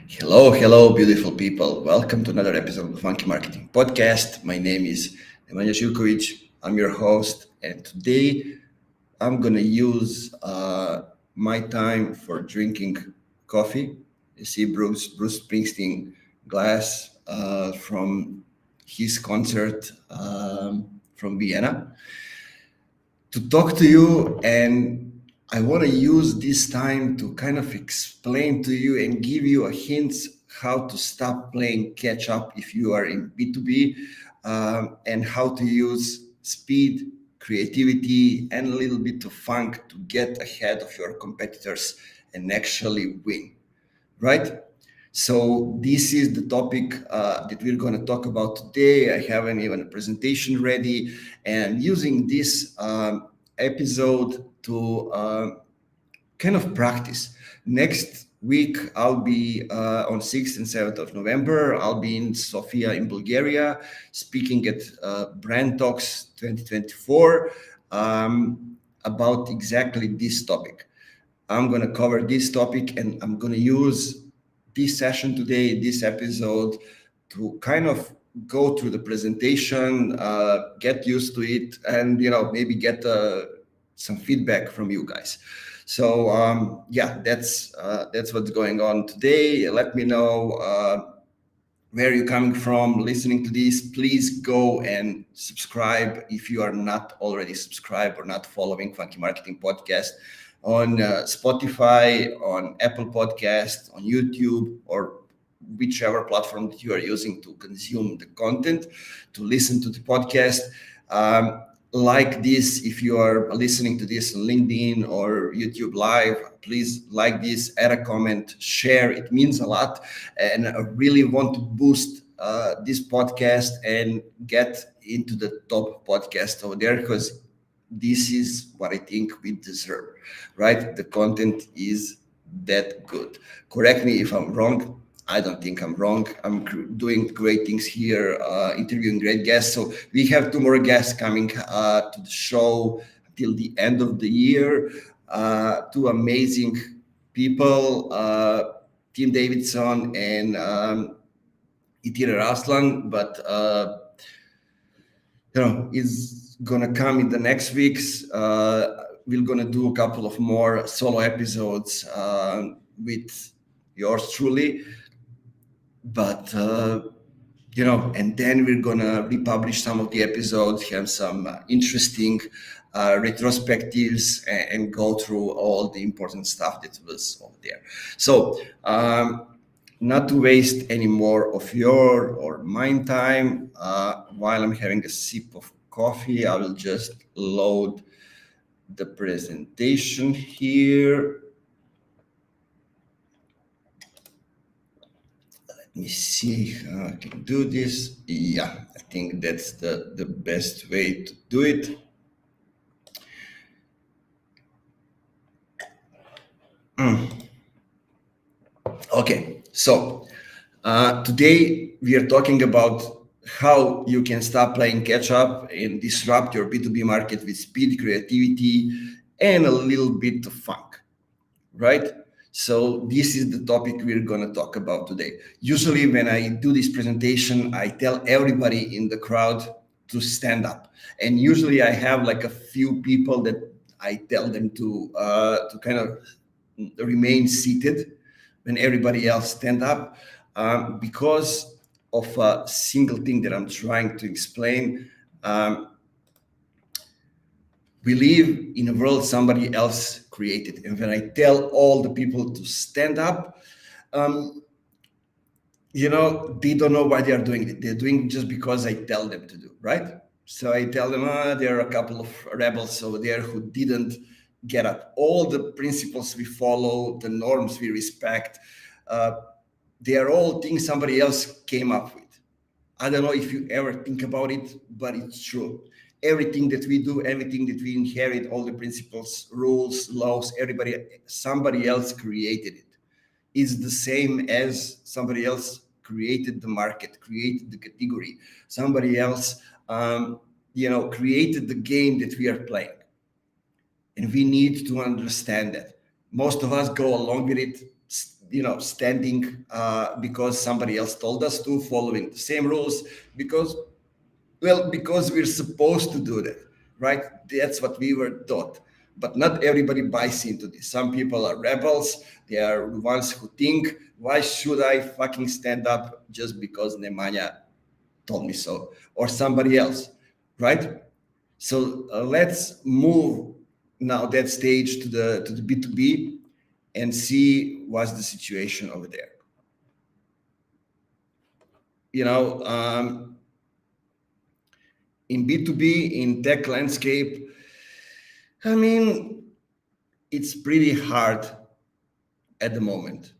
Hello, beautiful people. Welcome to another episode of the Funky Marketing Podcast. My name is Nemanja Živković. I'm your host, and today I'm gonna use my time for drinking coffee. You see, Bruce Springsteen glass from his concert from Vienna to talk to you, and I want to use this time to kind of explain to you and give you a hints how to stop playing catch up if you are in B2B, and how to use speed, creativity, and a little bit of funk to get ahead of your competitors and actually win, right? So this is the topic that we're going to talk about today. I haven't even a presentation ready, and using this episode to kind of practice. Next week, I'll be on 6th and 7th of November. I'll be in Sofia in Bulgaria, speaking at Brand Talks 2024 about exactly this topic. I'm going to cover this topic, and I'm going to use this session today, this episode, to kind of go through the presentation, get used to it, and maybe get some feedback from you guys. So that's what's going on today. Let me know where you're coming from, listening to this. Please go and subscribe if you are not already subscribed or not following Funky Marketing Podcast on Spotify, on Apple Podcast, on YouTube, or whichever platform that you are using to consume the content, to listen to the podcast. Like this, if you are listening to this on LinkedIn or YouTube Live, please like this, add a comment, share. It means a lot. And I really want to boost this podcast and get into the top podcast over there, because this is what I think we deserve, right? The content is that good. Correct me if I'm wrong. I don't think I'm wrong. I'm doing great things here, interviewing great guests. So we have two more guests coming to the show till the end of the year. Two amazing people, Tim Davidson and Itira Raslan. But is gonna come in the next weeks. We're gonna do a couple of more solo episodes with yours truly. But and then we're gonna republish some of the episodes, have some interesting retrospectives, and go through all the important stuff that was over there. So not to waste any more of your or mine time, while I'm having a sip of coffee, I will just load the presentation here. Let me see how I can do this. Yeah, I think that's the best way to do it. Okay, so today we are talking about how you can stop playing catch up and disrupt your B2B market with speed, creativity, and a little bit of funk, right? So this is the topic we're going to talk about today. Usually when I do this presentation, I tell everybody in the crowd to stand up. And usually I have like a few people that I tell them to kind of remain seated when everybody else stand up, because of a single thing that I'm trying to explain. We live in a world somebody else created. And when I tell all the people to stand up, they don't know why they are doing it. They're doing it just because I tell them to do, right? So I tell them, there are a couple of rebels over there who didn't get up. All the principles we follow, the norms we respect, they are all things somebody else came up with. I don't know if you ever think about it, but it's true. Everything that we do, everything that we inherit, all the principles, rules, laws, somebody else created it. It's the same as somebody else created the market, created the category. Somebody else, created the game that we are playing. And we need to understand that. Most of us go along with it, standing because somebody else told us to, following the same rules, because we're supposed to do that, right? That's what we were taught. But not everybody buys into this. Some people are rebels. They are the ones who think, why should I fucking stand up just because Nemanja told me so, or somebody else, right? So let's move now that stage to the B2B and see what's the situation over there. In B2B, in tech landscape, I mean, it's pretty hard at the moment.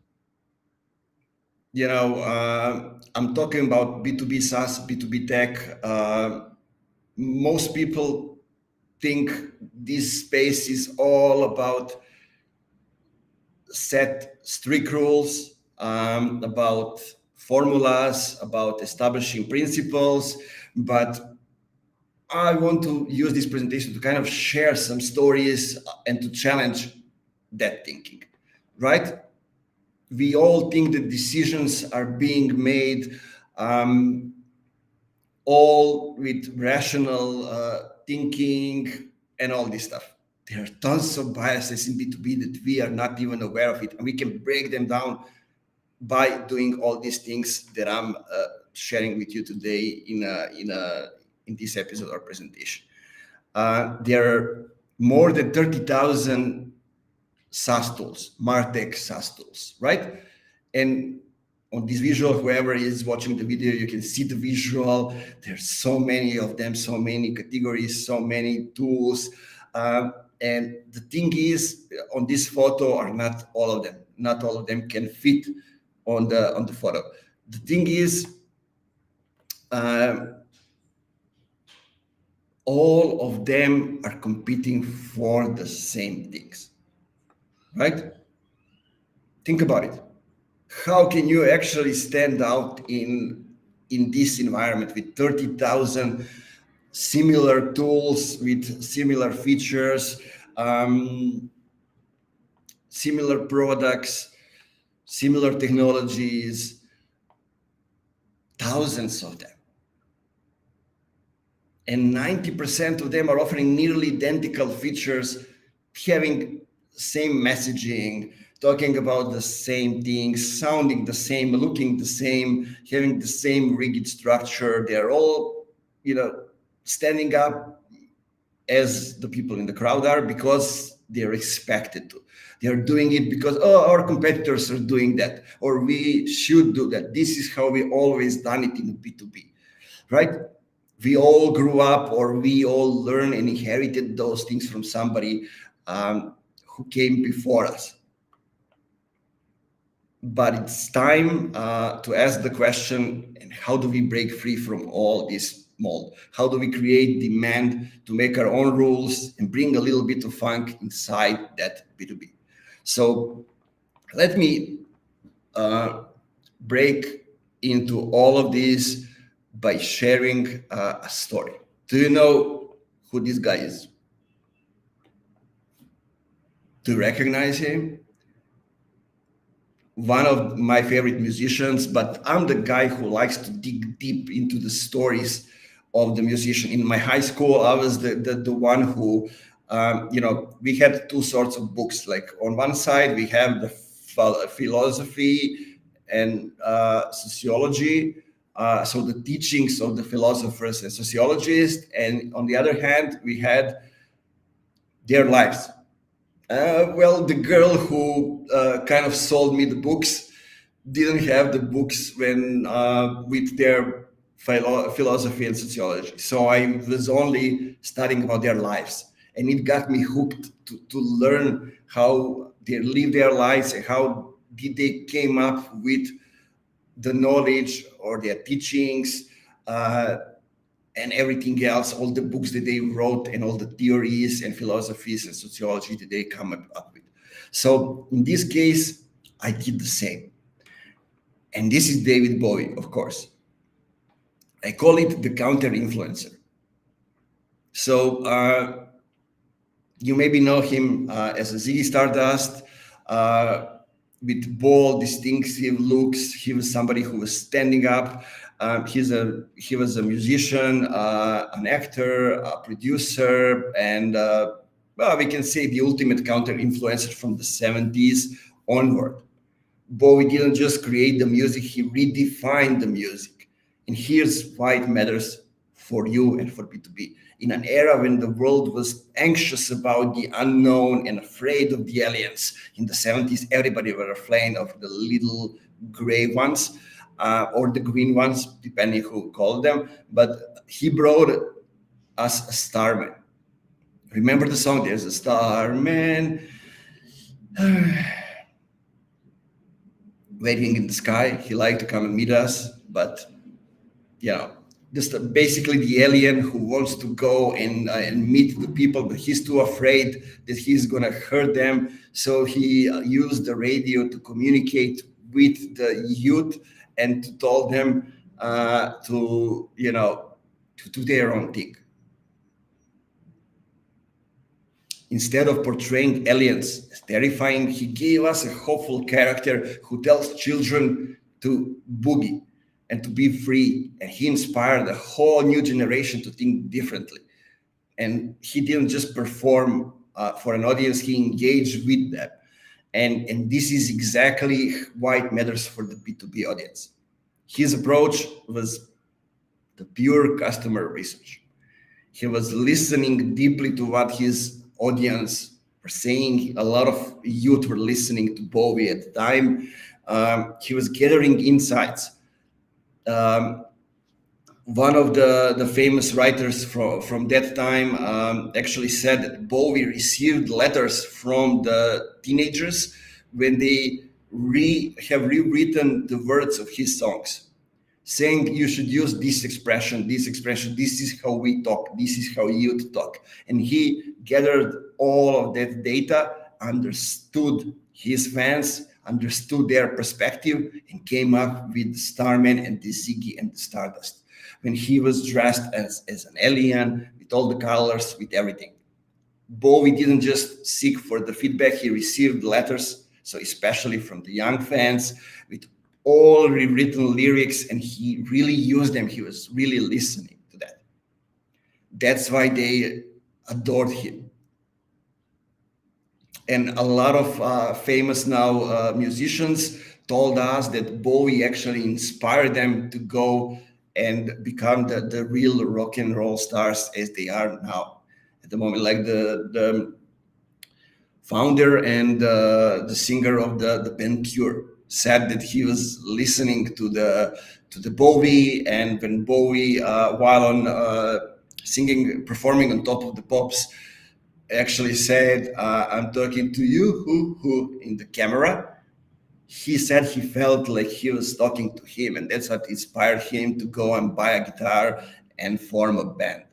I'm talking about B2B SaaS, B2B tech. Most people think this space is all about set strict rules, about formulas, about establishing principles. But I want to use this presentation to kind of share some stories and to challenge that thinking, right? We all think that decisions are being made all with rational thinking and all this stuff. There are tons of biases in B2B that we are not even aware of it, and we can break them down by doing all these things that I'm sharing with you today in this episode or presentation. There are more than 30,000 SaaS tools, MarTech SaaS tools, right? And on this visual, whoever is watching the video, you can see the visual. There's so many of them, so many categories, so many tools. And the thing is, on this photo are not all of them. Not all of them can fit on the photo. The thing is, all of them are competing for the same things, right? Think about it. How can you actually stand out in this environment with 30,000 similar tools with similar features, similar products, similar technologies, thousands of them? And 90% of them are offering nearly identical features, having same messaging, talking about the same things, sounding the same, looking the same, having the same rigid structure. They're all, standing up as the people in the crowd are because they're expected to. They're doing it because, our competitors are doing that, or we should do that. This is how we always done it in B2B, right? We all grew up, or we all learned and inherited those things from somebody who came before us. But it's time to ask the question, and how do we break free from all this mold? How do we create demand to make our own rules and bring a little bit of funk inside that B2B? So let me break into all of these by sharing a story. Do you know who this guy is? Do you recognize him? One of my favorite musicians, but I'm the guy who likes to dig deep into the stories of the musician. In my high school, I was the one who, we had two sorts of books. Like on one side, we have the philosophy and sociology, so the teachings of the philosophers and sociologists, and on the other hand, we had their lives. The girl who kind of sold me the books didn't have the books when with their philosophy and sociology. So I was only studying about their lives, and it got me hooked to learn how they live their lives and how did they came up with the knowledge or their teachings and everything else, all the books that they wrote and all the theories and philosophies and sociology that they come up with. So in this case, I did the same. And this is David Bowie, of course. I call it the counter-influencer. So you maybe know him as a Ziggy Stardust. with bold, distinctive looks. He was somebody who was standing up. He was a musician, an actor, a producer, and well, we can say the ultimate counter influencer from the 70s onward. Bowie didn't just create the music, he redefined the music. And here's why it matters for you and for B2B. In an era when the world was anxious about the unknown and afraid of the aliens, in the 70s, everybody were afraid of the little gray ones or the green ones, depending who called them. But he brought us a starman. Remember the song, There's a Starman waiting in the sky. He liked to come and meet us, but just basically the alien who wants to go and meet the people, but he's too afraid that he's gonna hurt them. So he used the radio to communicate with the youth and to tell them to do their own thing. Instead of portraying aliens as terrifying, he gave us a hopeful character who tells children to boogie and to be free. And he inspired a whole new generation to think differently. And he didn't just perform for an audience, he engaged with them. And this is exactly why it matters for the B2B audience. His approach was the pure customer research. He was listening deeply to what his audience were saying. A lot of youth were listening to Bowie at the time. He was gathering insights. One of the famous writers from that time actually said that Bowie received letters from the teenagers when they have rewritten the words of his songs, saying you should use this expression, this is how we talk, this is how youth talk. And he gathered all of that data, understood his fans, understood their perspective, and came up with the Starman and the Ziggy and the Stardust. When he was dressed as an alien, with all the colors, with everything. Bowie didn't just seek for the feedback, he received letters, so especially from the young fans, with all rewritten lyrics, and he really used them. He was really listening to that. That's why they adored him. And a lot of famous now musicians told us that Bowie actually inspired them to go and become the real rock and roll stars as they are now at the moment. Like the founder and the singer of the band Cure said that he was listening to the Bowie, and when Bowie, while on performing on Top of the Pops, actually said, "I'm talking to you, who," in the camera. He said he felt like he was talking to him, and that's what inspired him to go and buy a guitar and form a band.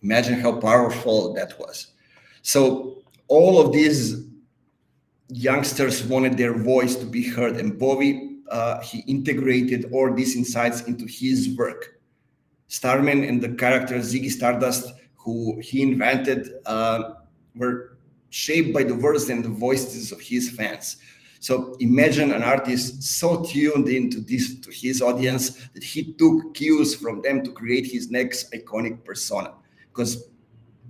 Imagine how powerful that was. So all of these youngsters wanted their voice to be heard, and Bowie, he integrated all these insights into his work. Starman and the character Ziggy Stardust, who he invented, were shaped by the words and the voices of his fans. So imagine an artist so tuned into to his audience that he took cues from them to create his next iconic persona. Because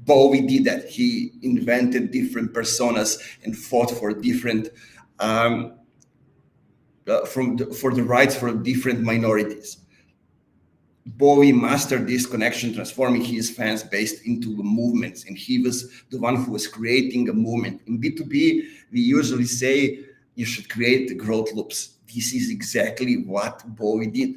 Bowie did that. He invented different personas and fought for different for the rights for different minorities. Bowie mastered this connection, transforming his fans base into movements, and he was the one who was creating a movement. In B2B, we usually say you should create the growth loops. This is exactly what Bowie did.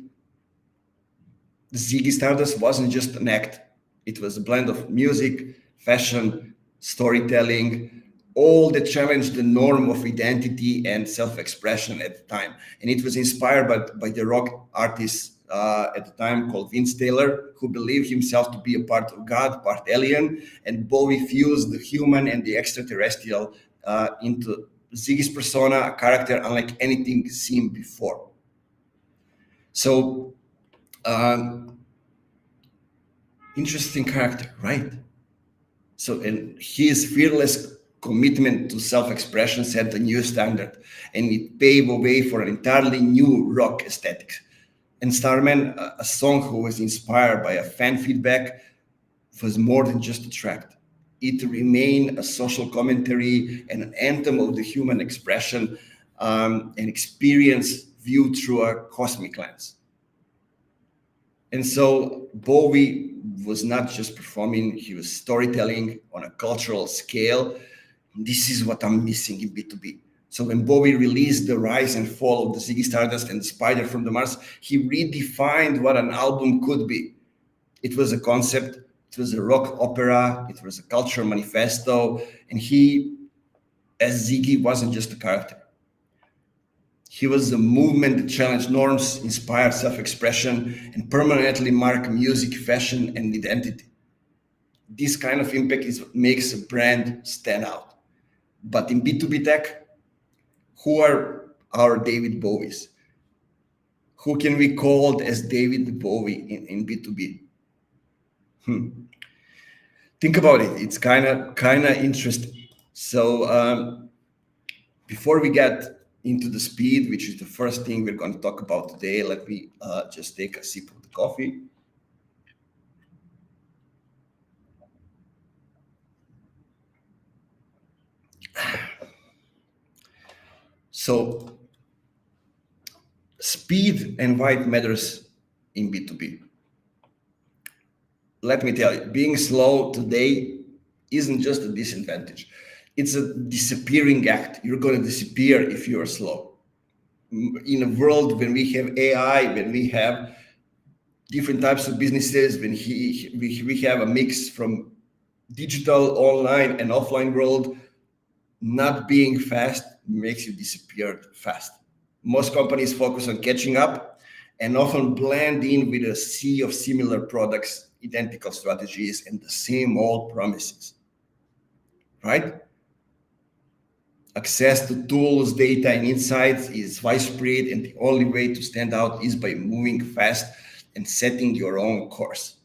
Ziggy Stardust wasn't just an act. It was a blend of music, fashion, storytelling, all that challenged the norm of identity and self-expression at the time. And it was inspired by the rock artists at the time called Vince Taylor, who believed himself to be a part of God, part alien. And Bowie fused the human and the extraterrestrial into Ziggy's persona, a character unlike anything seen before. So, interesting character, right? So, and his fearless commitment to self-expression set a new standard, and it paved a way for an entirely new rock aesthetic. And Starman, a song who was inspired by a fan feedback, was more than just a track. It remained a social commentary and an anthem of the human expression, an experience viewed through a cosmic lens. And so Bowie was not just performing, he was storytelling on a cultural scale. This is what I'm missing in B2B. So when Bowie released The Rise and Fall of the Ziggy Stardust and the Spider from the Mars, he redefined what an album could be. It was a concept, it was a rock opera, it was a cultural manifesto, and he, as Ziggy, wasn't just a character. He was a movement that challenged norms, inspired self-expression, and permanently marked music, fashion, and identity. This kind of impact is what makes a brand stand out. But in B2B tech, who are our David Bowies? Who can we call as David Bowie in B2B? Think about it. It's kind of interesting. So before we get into the speed, which is the first thing we're going to talk about today, let me just take a sip of the coffee. So speed and why it matters in B2B. Let me tell you, being slow today isn't just a disadvantage. It's a disappearing act. You're going to disappear if you're slow. In a world when we have AI, when we have different types of businesses, when we have a mix from digital, online, and offline world, not being fast makes you disappear fast. Most companies focus on catching up and often blend in with a sea of similar products, identical strategies, and the same old promises, right? Access to tools, data, and insights is widespread, and the only way to stand out is by moving fast and setting your own course.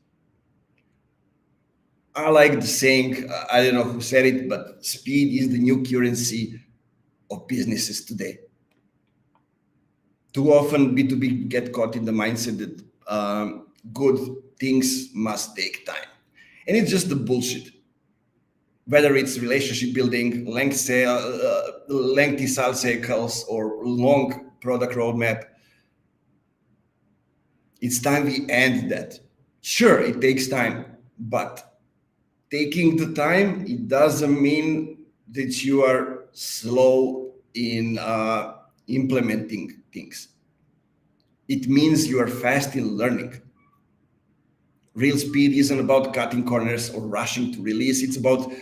I like the saying, I don't know who said it, but speed is the new currency of businesses today. Too often B2B get caught in the mindset that good things must take time. And it's just the bullshit. Whether it's relationship building, lengthy sales cycles, or long product roadmap, it's time we end that. Sure, it takes time, but taking the time, it doesn't mean that you are slow in implementing things. It means you are fast in learning. Real speed isn't about cutting corners or rushing to release. It's about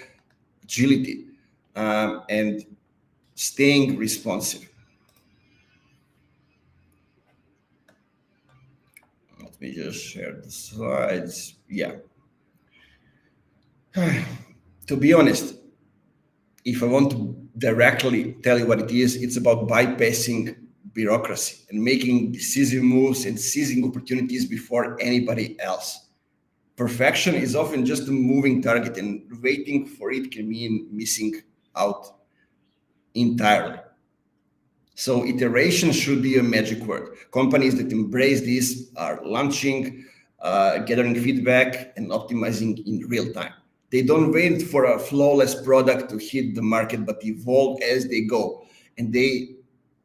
agility and staying responsive. Let me just share the slides. Yeah. To be honest, if I want to directly tell you what it is, it's about bypassing bureaucracy and making decisive moves and seizing opportunities before anybody else. Perfection is often just a moving target, and waiting for it can mean missing out entirely. So iteration should be a magic word. Companies that embrace this are launching, gathering feedback, and optimizing in real time. They don't wait for a flawless product to hit the market, but evolve as they go. And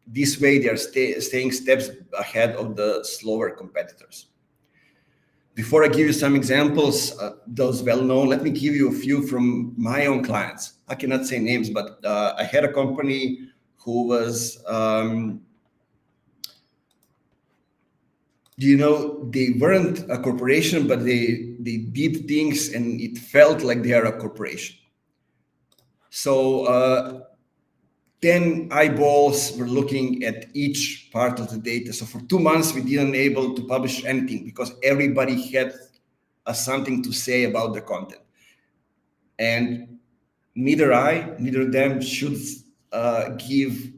this way they are staying steps ahead of the slower competitors. Before I give you some examples, those well-known, let me give you a few from my own clients. I cannot say names, but I had a company who was, they weren't a corporation, but they did things and it felt like they are a corporation. So 10 eyeballs were looking at each part of the data. So for 2 months, we didn't able to publish anything because everybody had something to say about the content. And neither them should give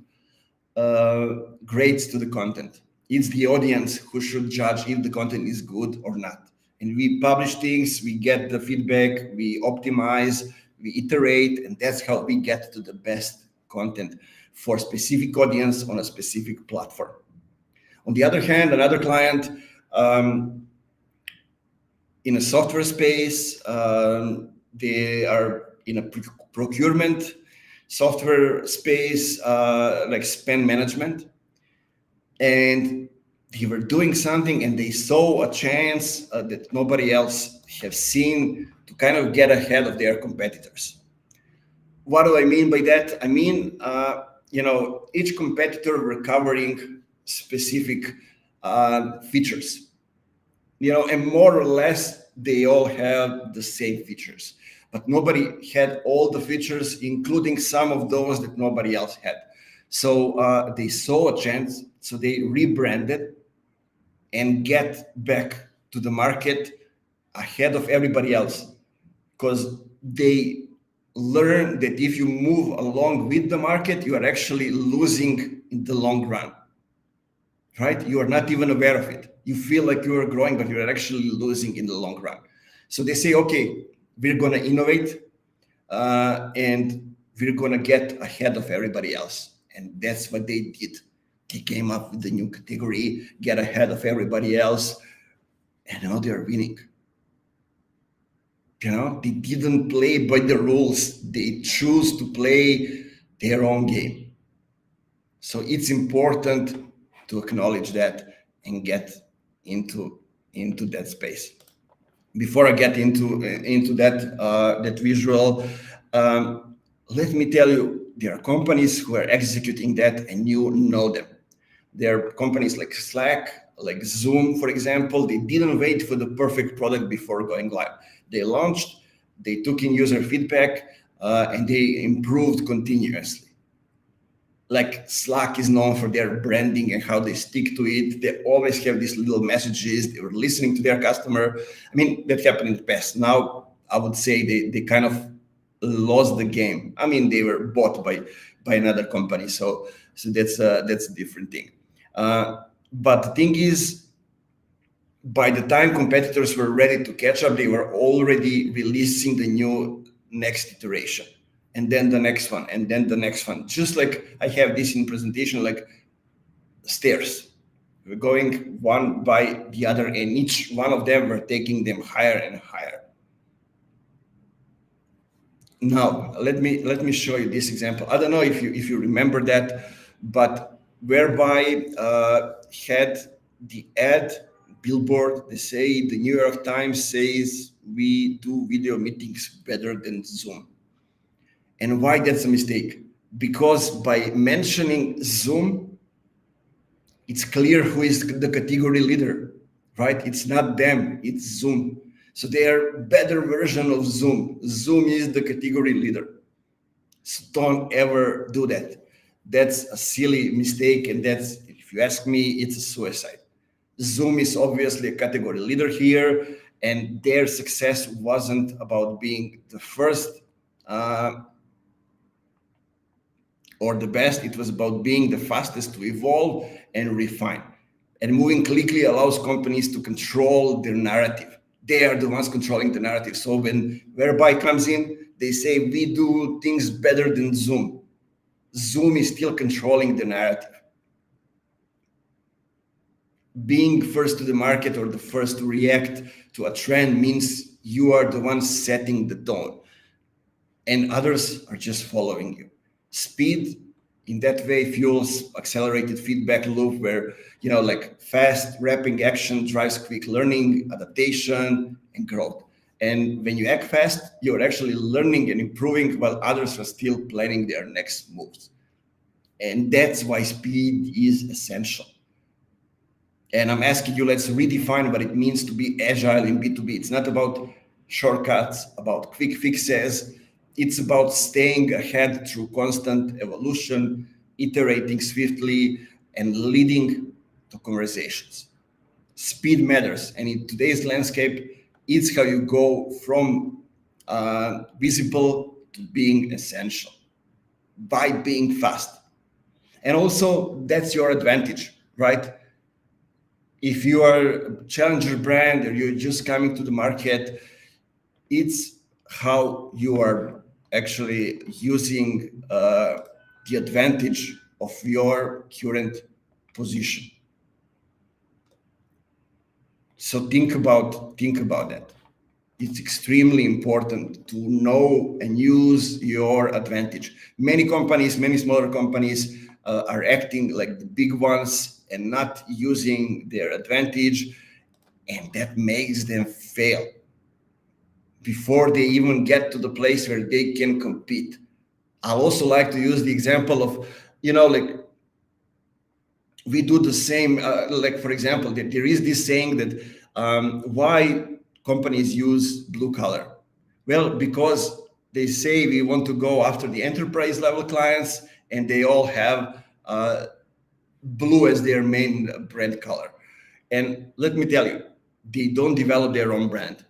grades to the content. It's the audience who should judge if the content is good or not. And we publish things, we get the feedback, we optimize, we iterate, and that's how we get to the best content for specific audience on a specific platform. On the other hand, another client in a software space, they are in a procurement software space, like spend management, and they were doing something and they saw a chance that nobody else have seen to kind of get ahead of their competitors. What do I mean by that? I mean, each competitor were covering specific features, and more or less they all have the same features, but nobody had all the features, including some of those that nobody else had. So they saw a chance, so they rebranded and get back to the market ahead of everybody else, because they learn that if you move along with the market, you are actually losing in the long run, right? You are not even aware of it. You feel like you are growing, but you are actually losing in the long run. So they say, okay, we're going to innovate and we're going to get ahead of everybody else. And that's what they did. They came up with the new category, get ahead of everybody else, and now they're winning. They didn't play by the rules. They choose to play their own game. So it's important to acknowledge that and get into that space. Before I get into that visual, let me tell you, there are companies who are executing that, and you know them. There are companies like Slack, like Zoom, for example. They didn't wait for the perfect product before going live. They launched, they took in user feedback, and they improved continuously. Like Slack is known for their branding and how they stick to it. They always have these little messages. They were listening to their customer. I mean, that happened in the past. Now, I would say they kind of lost the game. I mean, they were bought by another company. So that's a different thing. But the thing is, by the time competitors were ready to catch up, they were already releasing the new next iteration, and then the next one, and then the next one. Just like I have this in presentation, like stairs. We're going one by the other, and each one of them, we're taking them higher and higher. Now, let me show you this example. I don't know if you remember that, but whereby had the ad billboard, they say the New York Times says we do video meetings better than Zoom. And why that's a mistake? Because by mentioning Zoom, it's clear who is the category leader, right? It's not them, it's Zoom. So they are better version of Zoom. Zoom is the category leader. So don't ever do that. That's a silly mistake, and that's, if you ask me, it's a suicide. Zoom is obviously a category leader here, and their success wasn't about being the first or the best. It was about being the fastest to evolve and refine. And moving quickly allows companies to control their narrative. They are the ones controlling the narrative. So when Whereby comes in, they say we do things better than Zoom. Zoom is still controlling the narrative. Being first to the market or the first to react to a trend means you are the one setting the tone, and others are just following you. Speed in that way fuels accelerated feedback loop where, like fast rapid action drives quick learning, adaptation, and growth. And when you act fast, you're actually learning and improving while others are still planning their next moves. And that's why speed is essential. And I'm asking you, let's redefine what it means to be agile in B2B. It's not about shortcuts, about quick fixes. It's about staying ahead through constant evolution, iterating swiftly, and leading to conversations. Speed matters. And in today's landscape, it's how you go from visible to being essential by being fast. And also, that's your advantage, right? If you are a challenger brand or you're just coming to the market, it's how you are actually using the advantage of your current position. So think about that. It's extremely important to know and use your advantage. Many companies, many smaller companies are acting like the big ones and not using their advantage, and that makes them fail before they even get to the place where they can compete. I also like to use the example of, like we do the same. Like for example, there is this saying that why companies use blue collar. Well, because they say we want to go after the enterprise level clients, and they all have blue as their main brand color. And let me tell you, they don't develop their own brand.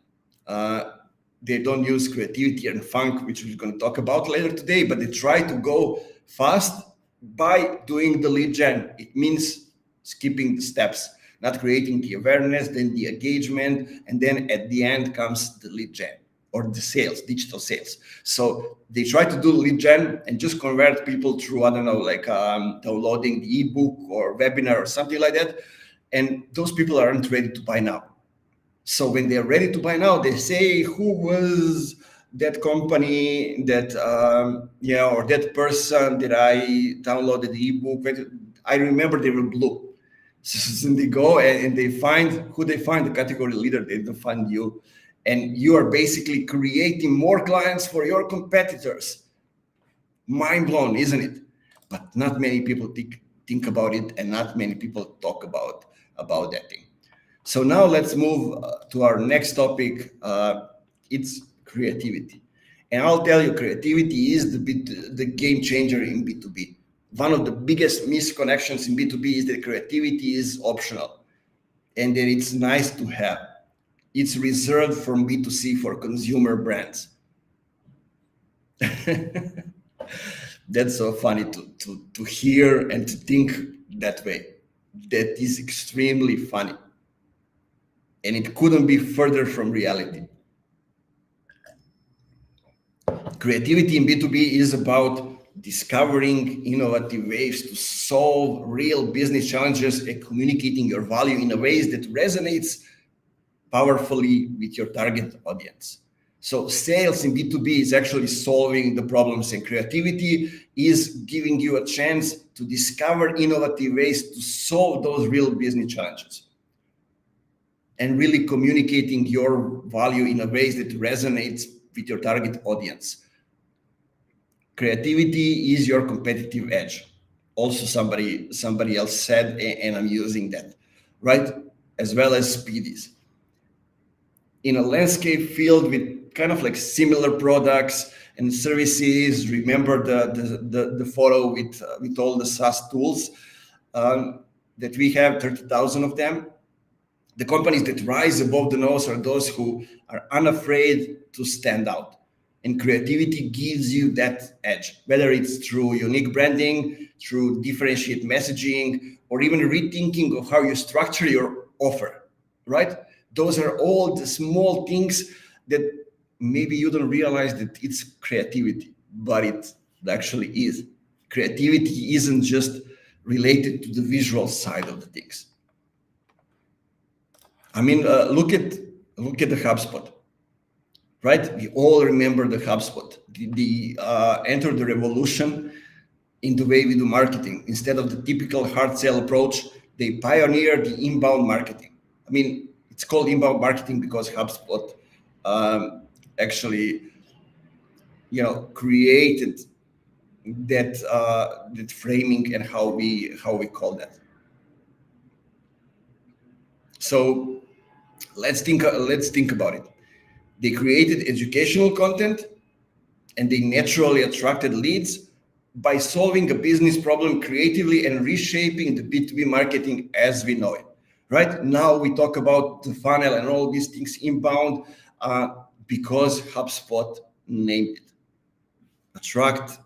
They don't use creativity and funk, which we're going to talk about later today, but they try to go fast by doing the lead gen. It means skipping the steps, not creating the awareness, then the engagement, and then at the end comes the lead gen or the sales, digital sales. So they try to do lead gen and just convert people through, I don't know, like downloading the ebook or webinar or something like that. And those people aren't ready to buy now. So when they're ready to buy now, they say, who was that company that, or that person that I downloaded the ebook? I remember they were blue. So they go and they find who they find, the category leader, they don't find you. And you are basically creating more clients for your competitors. Mind blown, isn't it? But not many people think about it, and not many people talk about that thing. So now let's move to our next topic. It's creativity. And I'll tell you, creativity is the game changer in B2B. One of the biggest misconnections in B2B is that creativity is optional and that it's nice to have. It's reserved from B2C for consumer brands. That's so funny to hear and to think that way. That is extremely funny. And it couldn't be further from reality. Creativity in B2B is about discovering innovative ways to solve real business challenges and communicating your value in a ways that resonates powerfully with your target audience. So sales in B2B is actually solving the problems, and creativity is giving you a chance to discover innovative ways to solve those real business challenges and really communicating your value in a way that resonates with your target audience. Creativity is your competitive edge. Also, somebody else said, and I'm using that, right? As well as speed is. In a landscape filled with kind of like similar products and services, remember the photo with all the SaaS tools that we have, 30,000 of them. The companies that rise above the nose are those who are unafraid to stand out. And creativity gives you that edge, whether it's through unique branding, through differentiated messaging, or even rethinking of how you structure your offer, right? Those are all the small things that maybe you don't realize that it's creativity, but it actually is. Creativity isn't just related to the visual side of the things. I mean, look at the HubSpot, right? We all remember the HubSpot. They entered the revolution in the way we do marketing. Instead of the typical hard sell approach, they pioneered the inbound marketing. I mean, it's called inbound marketing because HubSpot actually, created that framing and how we call that. So let's think about it. They created educational content and they naturally attracted leads by solving a business problem creatively and reshaping the B2B marketing as we know it. Right now, we talk about the funnel and all these things inbound because HubSpot named it. Attract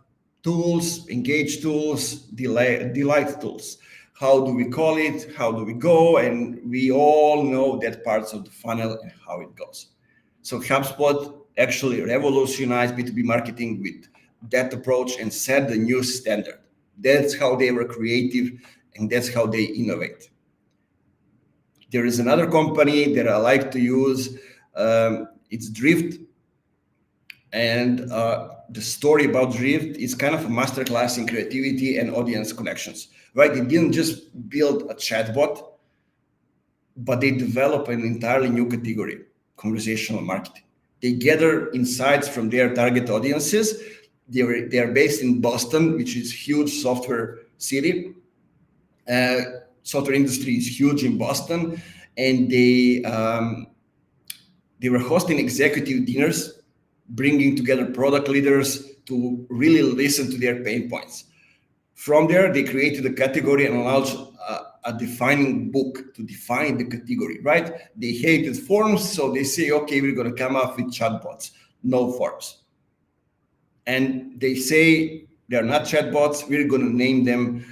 tools, engage tools, delight tools. How do we call it? How do we go? And we all know that parts of the funnel and how it goes. So HubSpot actually revolutionized B2B marketing with that approach and set the new standard. That's how they were creative, and that's how they innovate. There is another company that I like to use. It's Drift. And the story about Drift is kind of a masterclass in creativity and audience connections, right? They didn't just build a chatbot, but they develop an entirely new category, conversational marketing. They gather insights from their target audiences. They are based in Boston, which is huge software city. Software industry is huge in Boston, and they were hosting executive dinners, bringing together product leaders to really listen to their pain points. From there, they created a category and launched a defining book to define the category, right? They hated forms, so they say, okay, we're going to come up with chatbots, no forms. And they say they're not chatbots, we're going to name them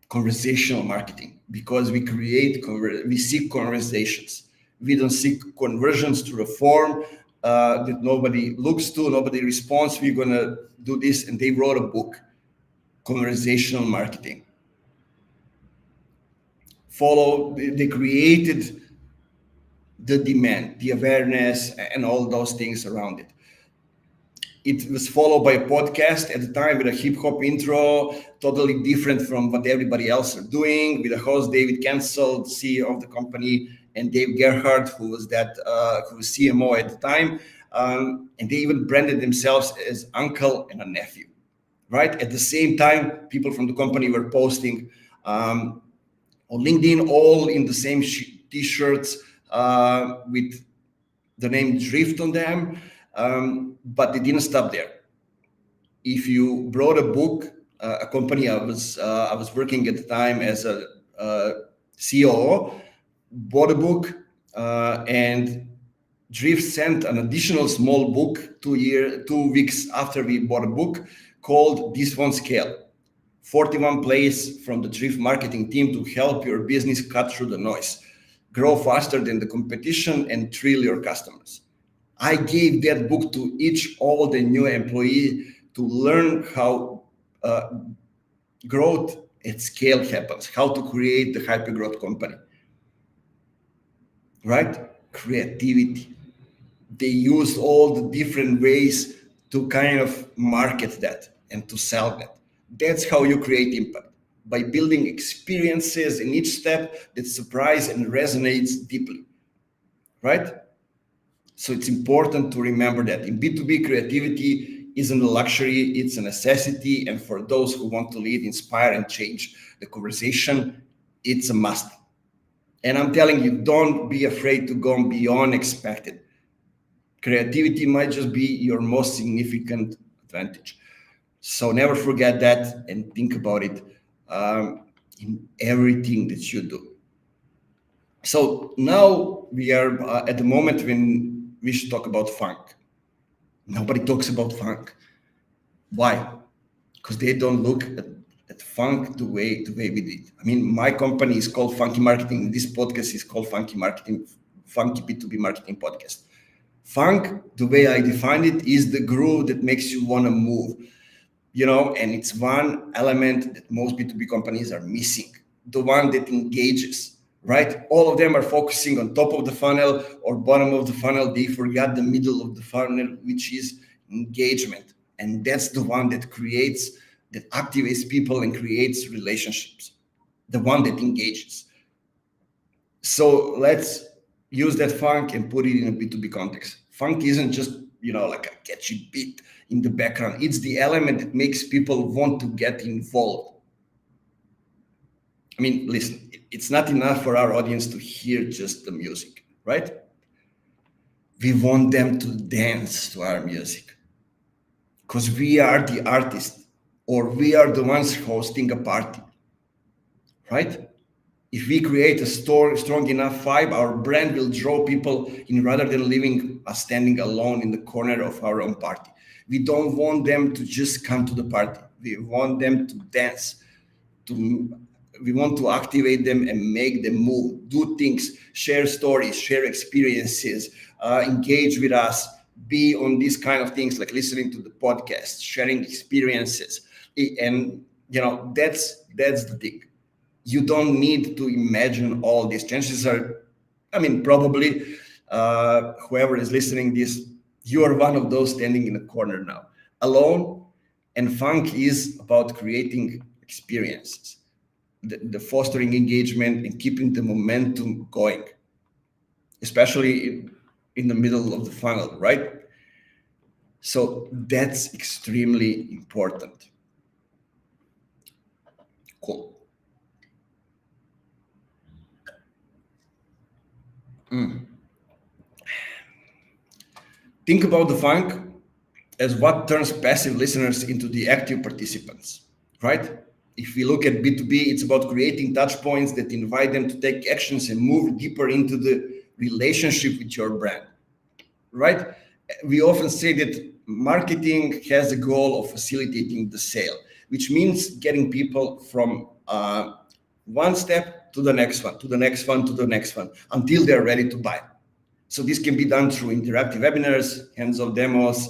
conversational marketing, because we seek conversations. We don't seek conversions through a form that nobody looks to, nobody responds. We're going to do this. And they wrote a book, Conversational Marketing. They created the demand, the awareness, and all those things around it. It was followed by a podcast at the time with a hip hop intro, totally different from what everybody else are doing, with a host, David Cancel, CEO of the company, and Dave Gerhardt, who was CMO at the time. And they even branded themselves as uncle and a nephew, right? At the same time, people from the company were posting on LinkedIn, all in the same t-shirts with the name Drift on them. But they didn't stop there. If you brought a book, a company I was working at the time as a COO, bought a book, and Drift sent an additional small book 2 weeks after we bought a book called This Won't Scale. 41 plays from the Drift marketing team to help your business cut through the noise, grow faster than the competition, and thrill your customers. I gave that book to all the new employee to learn how growth at scale happens, how to create the hyper-growth company, right? Creativity. They used all the different ways to kind of market that and to sell that. That's how you create impact, by building experiences in each step that surprise and resonates deeply, right? So it's important to remember that in B2B, creativity isn't a luxury, it's a necessity. And for those who want to lead, inspire, and change the conversation, it's a must. And I'm telling you, don't be afraid to go beyond expected. Creativity might just be your most significant advantage. So never forget that and think about it in everything that you do. So now we are at the moment when we should talk about funk. Nobody talks about funk. Why? Because they don't look at funk the way we did. I mean, my company is called Funky Marketing. This podcast is called Funky Marketing, Funky B2B Marketing Podcast. Funk, the way I define it, is the groove that makes you want to move, and it's one element that most B2B companies are missing, the one that engages, right? All of them are focusing on top of the funnel or bottom of the funnel. They forgot the middle of the funnel, which is engagement. And that's the one that activates people and creates relationships, the one that engages. So let's use that funk and put it in a B2B context. Funk isn't just, like a catchy beat in the background. It's the element that makes people want to get involved. I mean, listen, it's not enough for our audience to hear just the music, right? We want them to dance to our music because we are the artist, or we are the ones hosting a party, right? If we create a strong enough vibe, our brand will draw people in rather than leaving us standing alone in the corner of our own party. We don't want them to just come to the party. We want them to dance, to we want to activate them and make them move, do things, share stories, share experiences, engage with us, be on these kind of things like listening to the podcast, sharing experiences. And that's the thing. You don't need to imagine all these. Chances are, probably whoever is listening this, you are one of those standing in a corner now, alone. And funk is about creating experiences, the fostering engagement and keeping the momentum going, especially in the middle of the funnel, right? So that's extremely important. Cool. Think about the funk as what turns passive listeners into the active participants, right? If we look at B2B, it's about creating touch points that invite them to take actions and move deeper into the relationship with your brand, right? We often say that marketing has a goal of facilitating the sale, which means getting people from one step to the next one, to the next one, to the next one, until they're ready to buy. So this can be done through interactive webinars, hands-on demos,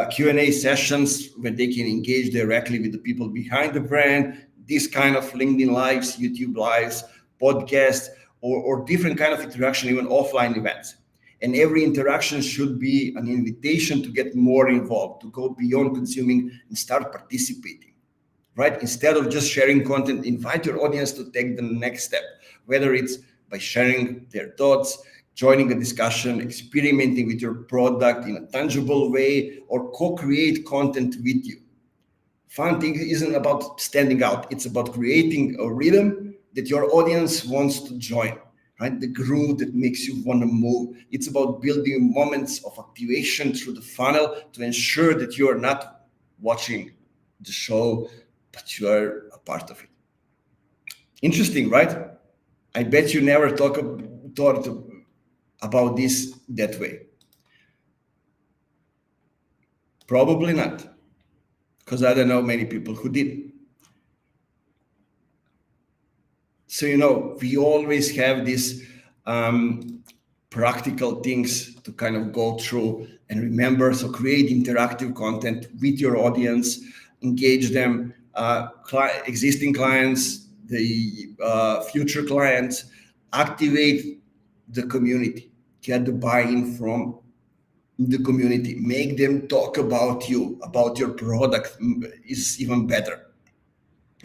Q&A sessions where they can engage directly with the people behind the brand, this kind of LinkedIn lives, YouTube lives, podcasts, or different kind of interaction, even offline events. And every interaction should be an invitation to get more involved, to go beyond consuming and start participating, right? Instead of just sharing content, invite your audience to take the next step, whether it's by sharing their thoughts, joining a discussion, experimenting with your product in a tangible way, or co-create content with you. Fun thing isn't about standing out. It's about creating a rhythm that your audience wants to join, right? The groove that makes you want to move. It's about building moments of activation through the funnel to ensure that you are not watching the show, but you are a part of it. Interesting, right? I bet you never thought about this that way. Probably not, because I don't know many people who did. So, we always have these practical things to kind of go through and remember. So create interactive content with your audience, engage them, existing clients, the future clients, activate the community, get the buy-in from the community, make them talk about you, about your product is even better,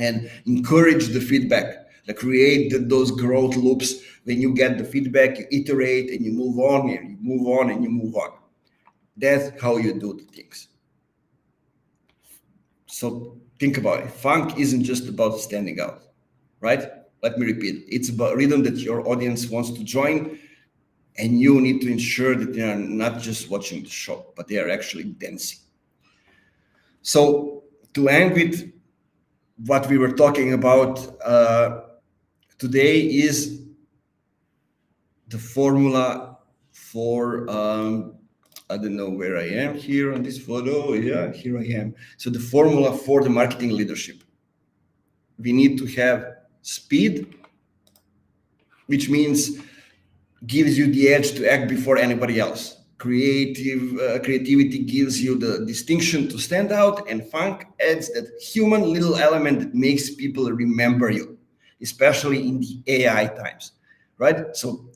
and encourage the feedback, like create those growth loops. When you get the feedback, you iterate and you move on and you move on and you move on. That's how you do the things. So think about it. Funk isn't just about standing out, right? Let me repeat. It's about rhythm that your audience wants to join, and you need to ensure that they are not just watching the show, but they are actually dancing. So to end with what we were talking about today is the formula for, I don't know where I am here on this photo. Yeah, here I am. So the formula for the marketing leadership. We need to have speed, which means gives you the edge to act before anybody else. Creativity gives you the distinction to stand out, and funk adds that human little element that makes people remember you, especially in the AI times, right? So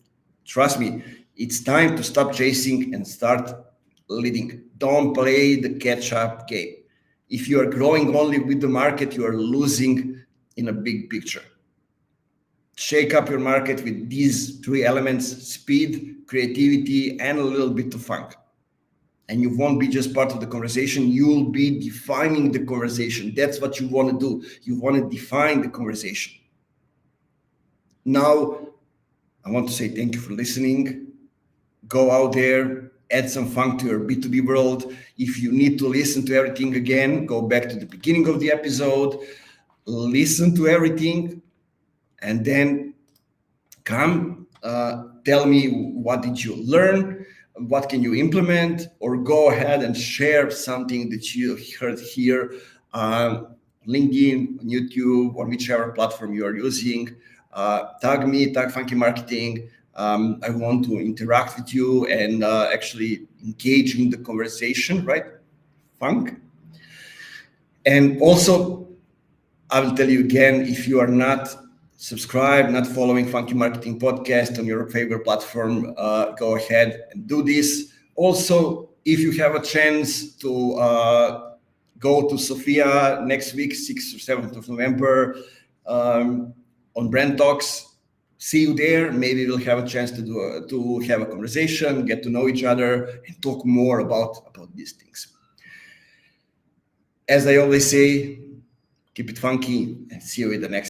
trust me, it's time to stop chasing and start leading. Don't play the catch-up game. If you are growing only with the market, you are losing in a big picture. Shake up your market with these three elements: speed, creativity, and a little bit of funk. And you won't be just part of the conversation, you'll be defining the conversation. That's what you want to do. You want to define the conversation. Now, I want to say thank you for listening. Go out there, add some funk to your B2B world. If you need to listen to everything again, go back to the beginning of the episode, listen to everything, and then come tell me, what did you learn? What can you implement? Or go ahead and share something that you heard here LinkedIn, on YouTube, on whichever platform you are using. Tag me, tag Funky Marketing. I want to interact with you and actually engage in the conversation, right? Funk. And also, I will tell you again, if you are not subscribed, not following Funky Marketing Podcast on your favorite platform, go ahead and do this. Also, if you have a chance to go to Sofia next week, 6th or 7th of November, on Brand Talks, see you there. Maybe we'll have a chance to have a conversation, get to know each other, and talk more about these things. As I always say, keep it funky and see you in the next